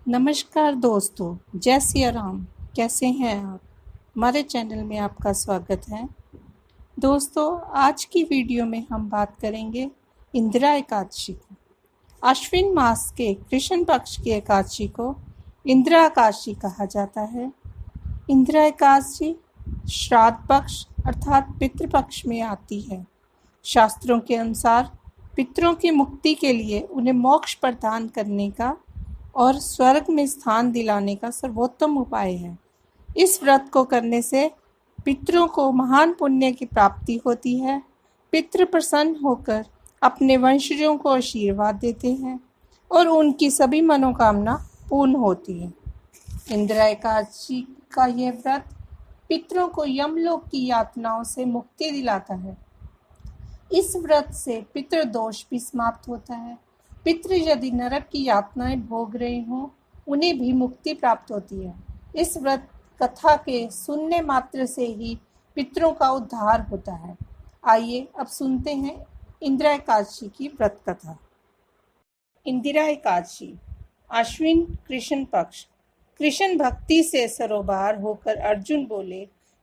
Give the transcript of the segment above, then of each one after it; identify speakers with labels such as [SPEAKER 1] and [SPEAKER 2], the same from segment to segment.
[SPEAKER 1] नमस्कार दोस्तों, जय सिया राम। कैसे हैं आप? हमारे चैनल में आपका स्वागत है। दोस्तों, आज की वीडियो में हम बात करेंगे इंदिरा एकादशी की। अश्विन मास के कृष्ण पक्ष की एकादशी को इंदिरा एकादशी कहा जाता है। इंदिरा एकादशी श्राद्ध पक्ष अर्थात पितृपक्ष में आती है। शास्त्रों के अनुसार पितरों की मुक्ति के लिए उन्हें मोक्ष प्रदान करने का और स्वर्ग में स्थान दिलाने का सर्वोत्तम उपाय है। इस व्रत को करने से पितरों को महान पुण्य की प्राप्ति होती है। पितृ प्रसन्न होकर अपने वंशजों को आशीर्वाद देते हैं और उनकी सभी मनोकामना पूर्ण होती है। इंदिरा एकादशी का यह व्रत पितरों को यमलोक की यातनाओं से मुक्ति दिलाता है। इस व्रत से पितृदोष भी समाप्त होता है। पितृ यदि नरक की यातनाएं भोग रहे हों, उन्हें भी मुक्ति प्राप्त होती है। इस व्रत कथा के सुनने मात्र से ही पितरों का उद्धार होता है। आइए अब सुनते हैं इंदिरा एकादशी की व्रत कथा। इंदिरा एकादशी अश्विन कृष्ण पक्ष। कृष्ण भक्ति से सरोबार होकर अर्जुन बोले,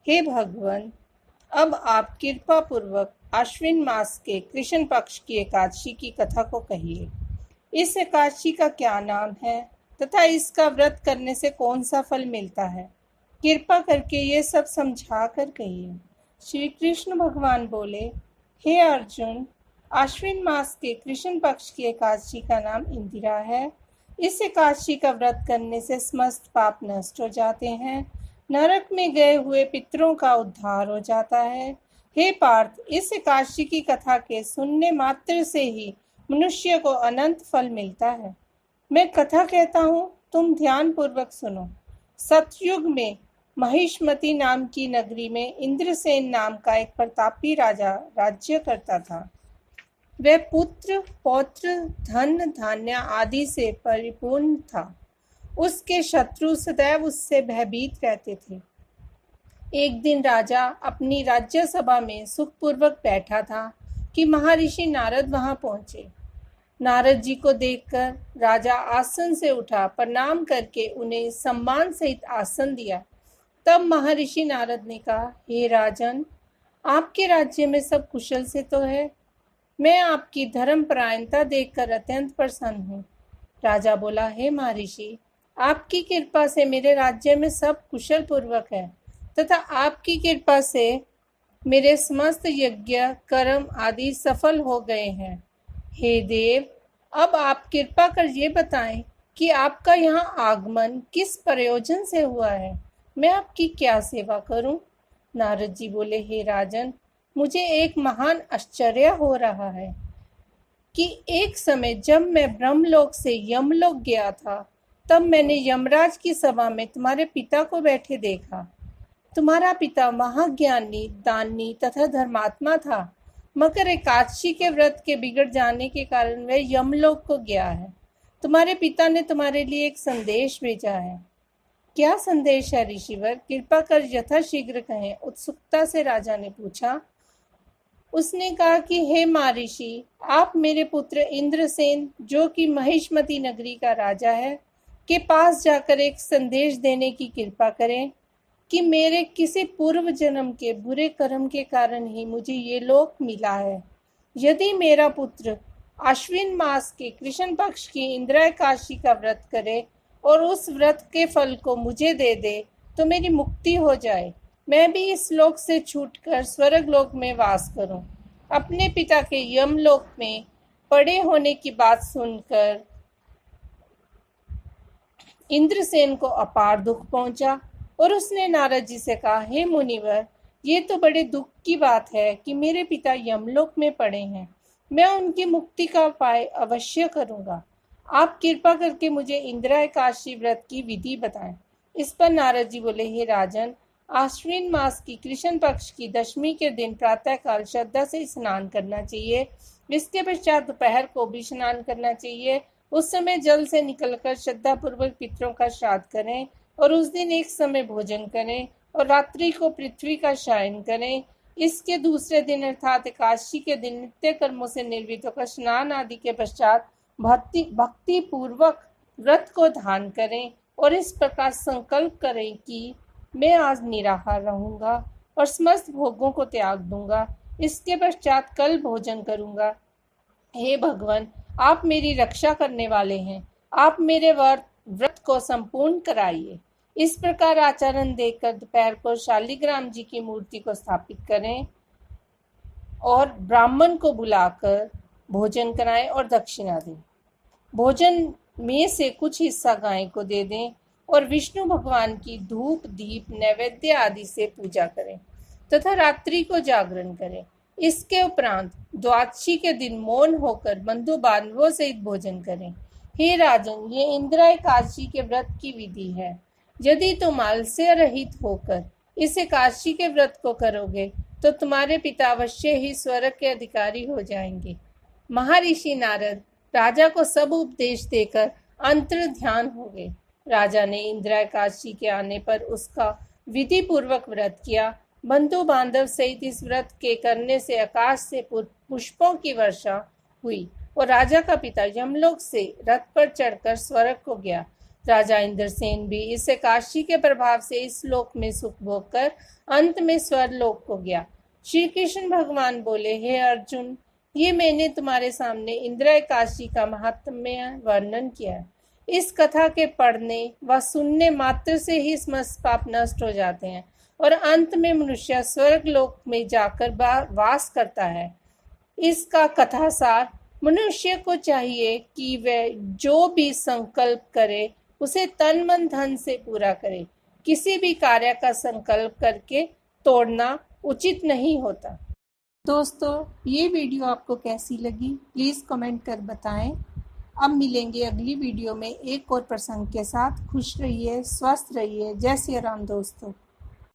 [SPEAKER 1] हे भगवान, अब आप कृपा पूर्वक अश्विन मास के कृष्ण पक्ष की एकादशी की कथा को कहिए। इस एकादशी का क्या नाम है तथा इसका व्रत करने से कौन सा फल मिलता है? कृपा करके ये सब समझा कर कहिए। श्री कृष्ण भगवान बोले, हे अर्जुन, अश्विन मास के कृष्ण पक्ष की एकादशी का नाम इंदिरा है। इस एकादशी का व्रत करने से समस्त पाप नष्ट हो जाते हैं। नरक में गए हुए पितरों का उद्धार हो जाता है। हे पार्थ, इस एकादशी की कथा के सुनने मात्र से ही मनुष्य को अनंत फल मिलता है। मैं कथा कहता हूँ, तुम ध्यान पूर्वक सुनो। सतयुग में महिष्मती नाम की नगरी में इंद्रसेन नाम का एक प्रतापी राजा राज्य करता था। वह पुत्र पौत्र धन धान्य आदि से परिपूर्ण था। उसके शत्रु सदैव उससे भयभीत रहते थे। एक दिन राजा अपनी राज्य सभा में सुखपूर्वक बैठा था कि महर्षि नारद वहां पहुंचे। नारद जी को देखकर राजा आसन से उठा, प्रणाम करके उन्हें सम्मान सहित आसन दिया। तब महर्षि नारद ने कहा, हे राजन, आपके राज्य में सब कुशल से तो है? मैं आपकी धर्मपरायणता देखकर अत्यंत प्रसन्न हूँ। राजा बोला, हे महर्षि, आपकी कृपा से मेरे राज्य में सब कुशल पूर्वक है तथा आपकी कृपा से मेरे समस्त यज्ञ कर्म आदि सफल हो गए हैं। हे देव, अब आप कृपा कर ये बताएं कि आपका यहाँ आगमन किस प्रयोजन से हुआ है? मैं आपकी क्या सेवा करूं? नारद जी बोले, हे राजन, मुझे एक महान आश्चर्य हो रहा है कि एक समय जब मैं ब्रह्मलोक से यमलोक गया था, तब मैंने यमराज की सभा में तुम्हारे पिता को बैठे देखा। तुम्हारा पिता महाज्ञानी, दानी तथा धर्मात्मा था, मगर एकादशी के व्रत के बिगड़ जाने के कारण वह यमलोक को गया है। तुम्हारे पिता ने तुम्हारे लिए एक संदेश भेजा है। क्या संदेश है ऋषिवर? कृपा कर यथाशीघ्र कहें, उत्सुकता से राजा ने पूछा। उसने कहा कि हे महर्षि, आप मेरे पुत्र इंद्रसेन, जो कि महिष्मती नगरी का राजा है, के पास जाकर एक संदेश देने की कृपा करें कि मेरे किसी पूर्व जन्म के बुरे कर्म के कारण ही मुझे ये लोक मिला है। यदि मेरा पुत्र अश्विन मास के कृष्ण पक्ष की इंदिरा एकादशी का व्रत करे और उस व्रत के फल को मुझे दे दे तो मेरी मुक्ति हो जाए, मैं भी इस लोक से छूटकर स्वर्ग लोक में वास करूं। अपने पिता के यमलोक में पड़े होने की बात सुनकर इंद्रसेन को अपार दुख पहुंचा और उसने नारद जी से कहा, हे मुनिवर, ये तो बड़े दुख की बात है कि मेरे पिता यमलोक में पड़े हैं। मैं उनकी मुक्ति का उपाय अवश्य करूंगा। आप कृपा करके मुझे इंदिरा एकादशी व्रत की विधि बताएं। इस पर नारद जी बोले, हे राजन, आश्विन मास की कृष्ण पक्ष की दशमी के दिन प्रातःकाल श्रद्धा से स्नान करना चाहिए। इसके पश्चात दोपहर को भी स्नान करना चाहिए। उस समय जल से निकलकर श्रद्धा पूर्वक पितरों का श्राद्ध करें और उस दिन एक समय भोजन करें और रात्रि को पृथ्वी का शयन करें। इसके दूसरे दिन अर्थात एकादशी के दिन नित्य कर्मों से निर्वृत होकर स्नान आदि के पश्चात भक्ति पूर्वक व्रत को धारण करें और इस प्रकार संकल्प करें कि मैं आज निराहार रहूंगा और समस्त भोगों को त्याग दूंगा। इसके पश्चात कल भोजन करूंगा। हे भगवान, आप मेरी रक्षा करने वाले हैं। आप मेरे व्रत को संपूर्ण कराइए। इस प्रकार आचरण देकर दोपहर को शालिग्राम जी की मूर्ति को स्थापित करें और ब्राह्मण को बुलाकर भोजन कराएं और दक्षिणा दें। भोजन में से कुछ हिस्सा गाय को दे दें और विष्णु भगवान की धूप दीप नैवेद्य आदि से पूजा करें तथा रात्रि को जागरण करें। इसके उपरांत द्वादशी के दिन मौन होकर बंधु बांधवों सहित भोजन करें। हे राजन, ये इंदिरा एकादशी के व्रत की विधि है। यदि तुम आलस्य रहित होकर इस एकादशी के व्रत को करोगे तो तुम्हारे पिता अवश्य ही स्वर्ग के अधिकारी हो जाएंगे। महर्षि नारद राजा को सब उपदेश देकर अंतर ध्यान हो गए। राजा ने इंदिरा एकादशी के आने पर उसका विधि पूर्वक व्रत किया। बंधु बांधव सहित इस व्रत के करने से आकाश से पुष्पों की वर्षा हुई और राजा का पिता यमलोक से रथ पर चढ़कर स्वर्ग को गया। राजा इंद्रसेन भी इस एकादशी के प्रभाव से इस लोक में सुख भोग कर अंत में स्वर्गलोक को गया। श्री कृष्ण भगवान बोले, हे अर्जुन, ये मैंने तुम्हारे सामने इंदिरा एकादशी का महात्म्य वर्णन किया है। इस कथा के पढ़ने व सुनने मात्र से ही समस्त पाप नष्ट हो जाते हैं और अंत में मनुष्य स्वर्ग लोक में जाकर वास करता है। इसका कथासार मनुष्य को चाहिए कि वह जो भी संकल्प करे उसे तन मन धन से पूरा करे। किसी भी कार्य का संकल्प करके तोड़ना उचित नहीं होता। दोस्तों, ये वीडियो आपको कैसी लगी प्लीज़ कमेंट कर बताएं। अब मिलेंगे अगली वीडियो में एक और प्रसंग के साथ। खुश रहिए, स्वस्थ रहिए। जय श्री राम दोस्तों।